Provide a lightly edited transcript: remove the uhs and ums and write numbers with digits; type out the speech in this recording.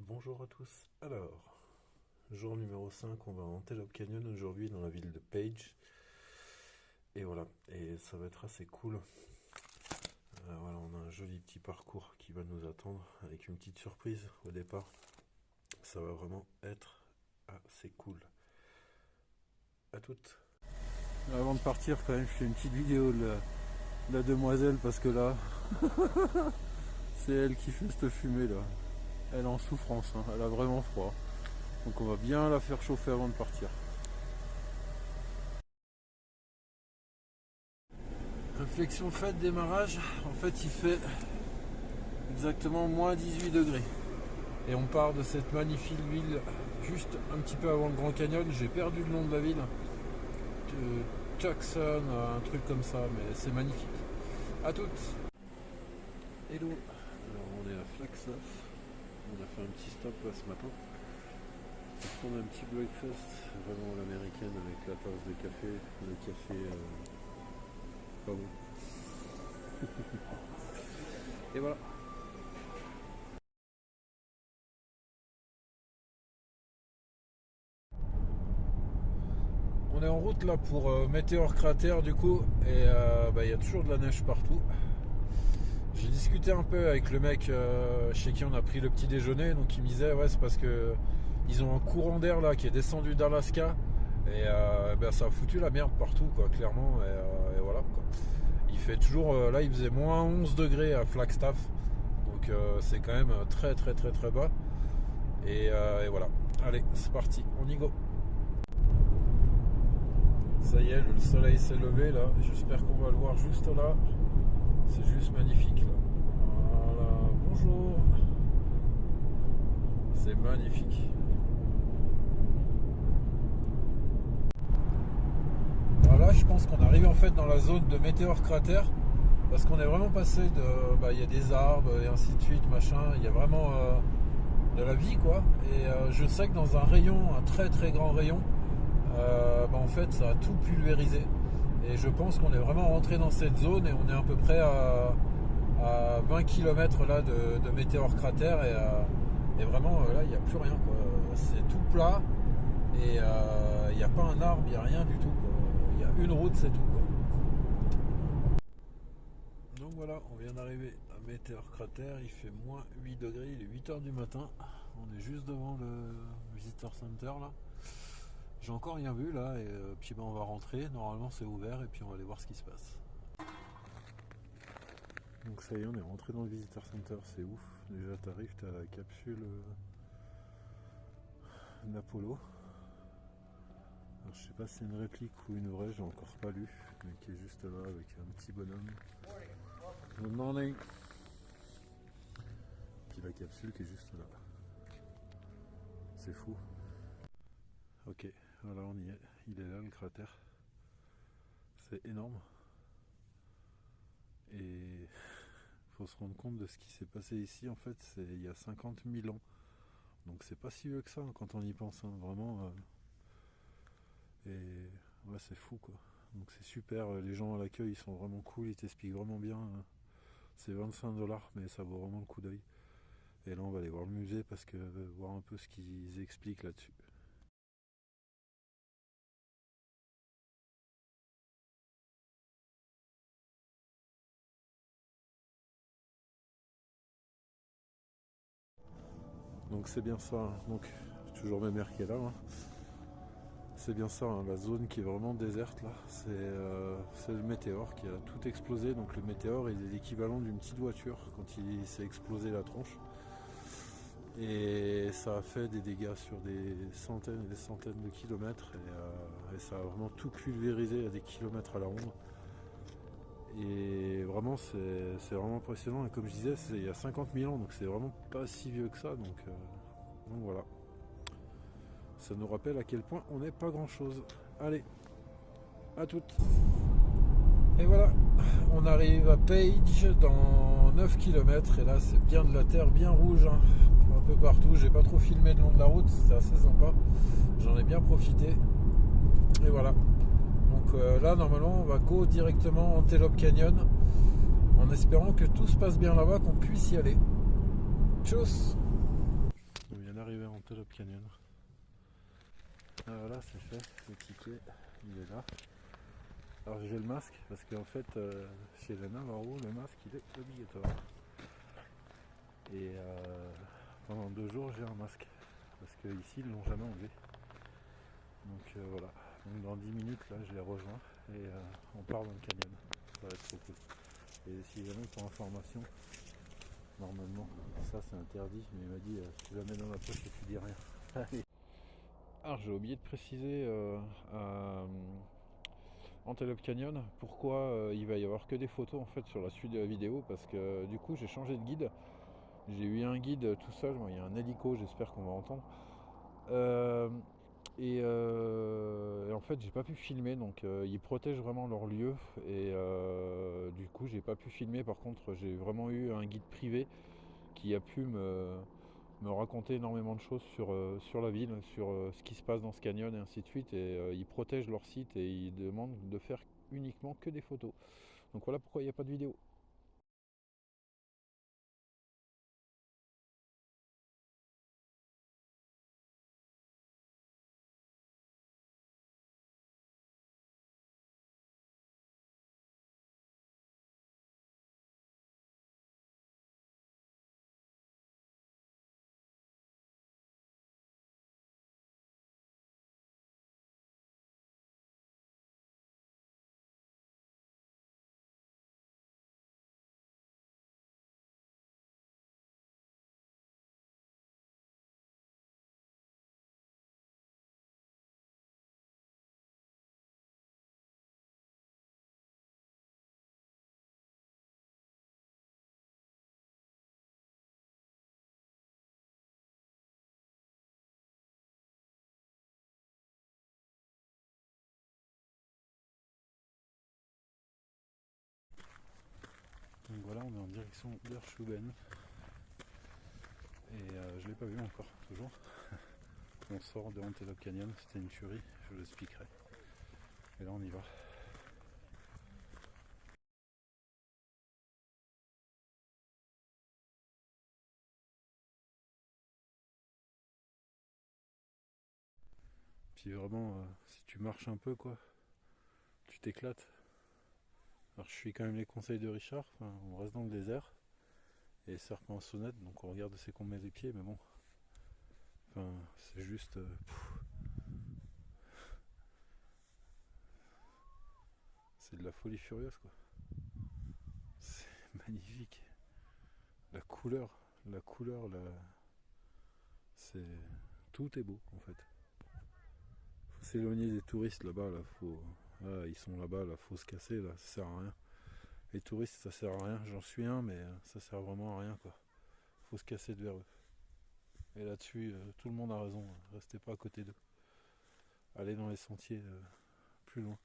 Bonjour à tous. Alors, jour numéro 5, on va à Antelope Canyon aujourd'hui dans la ville de Page. Et voilà, et ça va être assez cool. Voilà, on a un joli petit parcours qui va nous attendre avec une petite surprise au départ. Ça va vraiment être assez cool. À toutes. Avant de partir, quand même, je fais une petite vidéo de la demoiselle parce que là, c'est elle qui fait cette fumée là. Elle est en souffrance, hein. Elle a vraiment froid. Donc on va bien la faire chauffer avant de partir. Réflexion faite, démarrage. En fait, il fait exactement moins 18 degrés. Et on part de cette magnifique ville juste un petit peu avant le Grand Canyon. J'ai perdu le nom de la ville. Tucson, un truc comme ça, mais c'est magnifique. À toutes. Hello. Alors on est à Flagstaff. On a fait un petit stop là ce matin. On a un petit breakfast vraiment à l'américaine avec la tasse de café, le café pas bon. Et voilà. On est en route là pour Meteor Crater du coup et il y a toujours de la neige partout. J'ai discuté un peu avec le mec chez qui on a pris le petit déjeuner, donc il me disait ouais c'est parce que ils ont un courant d'air là qui est descendu d'Alaska et ça a foutu la merde partout quoi, clairement et voilà quoi. Il fait toujours là il faisait moins 11 degrés à Flagstaff, donc c'est quand même très bas et voilà. Allez c'est parti, on y go. Ça y est, le soleil s'est levé là, j'espère qu'on va le voir juste là. C'est juste magnifique là. Voilà, bonjour. C'est magnifique. Alors là, je pense qu'on arrive en fait dans la zone de Meteor Crater parce qu'on est vraiment passé de. Il y a des arbres et ainsi de suite, machin. Il y a vraiment de la vie quoi. Et je sais que dans un rayon, un très grand rayon, en fait, ça a tout pulvérisé. Et je pense qu'on est vraiment rentré dans cette zone et on est à peu près à 20 km là de Meteor Crater et vraiment là il n'y a plus rien quoi. C'est tout plat et il n'y a pas un arbre, il n'y a rien du tout quoi. Il y a une route, c'est tout quoi. Donc voilà, on vient d'arriver à Meteor Crater, il fait moins 8 degrés, il est 8h du matin. On est juste devant le Visitor Center là. J'ai encore rien vu là et puis on va rentrer, normalement c'est ouvert et puis on va aller voir ce qui se passe. Donc ça y est, on est rentré dans le Visitor Center, c'est ouf. Déjà t'arrives, t'as la capsule d'Apollo. Alors je sais pas si c'est une réplique ou une vraie, j'ai encore pas lu, mais qui est juste là avec un petit bonhomme. Good morning. Puis la capsule qui est juste là. C'est fou. Ok, voilà on y est, il est là le cratère. C'est énorme. Et faut se rendre compte de ce qui s'est passé ici en fait, c'est il y a 50 000 ans. Donc c'est pas si vieux que ça hein, quand on y pense, hein, vraiment. Et ouais c'est fou quoi. Donc c'est super, les gens à l'accueil ils sont vraiment cool, ils t'expliquent vraiment bien. C'est 25$, mais ça vaut vraiment le coup d'œil. Et là on va aller voir le musée parce que voir un peu ce qu'ils expliquent là-dessus. Donc c'est bien ça, hein. Donc toujours ma mère qui est là. Hein. C'est bien ça, hein, la zone qui est vraiment déserte là. C'est le météore qui a tout explosé. Donc le météore il est l'équivalent d'une petite voiture quand il s'est explosé la tronche. Et ça a fait des dégâts sur des centaines et des centaines de kilomètres et ça a vraiment tout pulvérisé à des kilomètres à la ronde. Et vraiment c'est vraiment impressionnant et comme je disais c'est il y a 50 000 ans donc c'est vraiment pas si vieux que ça donc voilà. Ça nous rappelle à quel point on n'est pas grand chose. Allez, à toutes. Et voilà, on arrive à Page dans 9 km et là c'est bien de la terre bien rouge hein, un peu partout. J'ai pas trop filmé le long de la route, c'était assez sympa, j'en ai bien profité. Et voilà, donc là normalement on va go directement Antelope Canyon en espérant que tout se passe bien là-bas, qu'on puisse y aller. Tchuss. On Antelope Canyon. Ah, voilà, c'est fait, le ticket, il est là. Alors j'ai le masque parce qu'en fait chez les Navarros le masque il est obligatoire. Et pendant 2 jours j'ai un masque parce qu'ici ils l'ont jamais enlevé. Donc voilà. Donc dans 10 minutes là je les rejoins et on part dans le canyon. Ça va être trop cool. Et si jamais pour information, normalement ça c'est interdit, mais il m'a dit si tu la mets dans la poche et tu dis rien. Allez. Alors j'ai oublié de préciser à Antelope Canyon pourquoi il va y avoir que des photos en fait sur la suite de la vidéo, parce que du coup j'ai changé de guide. J'ai eu un guide tout seul, bon, il y a un hélico, j'espère qu'on va entendre. Euh, et en fait j'ai pas pu filmer, donc ils protègent vraiment leur lieu et du coup j'ai pas pu filmer. Par contre j'ai vraiment eu un guide privé qui a pu me raconter énormément de choses sur la ville, sur ce qui se passe dans ce canyon et ainsi de suite. Et ils protègent leur site et ils demandent de faire uniquement que des photos. Donc voilà pourquoi il n'y a pas de vidéo. Donc voilà, on est en direction d'Erschuben. Et je ne l'ai pas vu encore, toujours. On sort de Antelope Canyon, c'était une tuerie, je vous l'expliquerai. Et là on y va. Puis vraiment, si tu marches un peu quoi, tu t'éclates. Alors je suis quand même les conseils de Richard, enfin, on reste dans le désert. Et serpent sonnette, donc on regarde c'est qu'on met les pieds, mais bon. Enfin, c'est juste. C'est de la folie furieuse quoi. C'est magnifique. La couleur, c'est. Tout est beau en fait. Faut s'éloigner des touristes là-bas, là, faut. Ah, ils sont là-bas, là, faut se casser, là, ça sert à rien. Les touristes, ça sert à rien, j'en suis un, mais ça sert vraiment à rien quoi. Faut se casser de vers eux. Et là-dessus, tout le monde a raison, restez pas à côté d'eux. Allez dans les sentiers plus loin.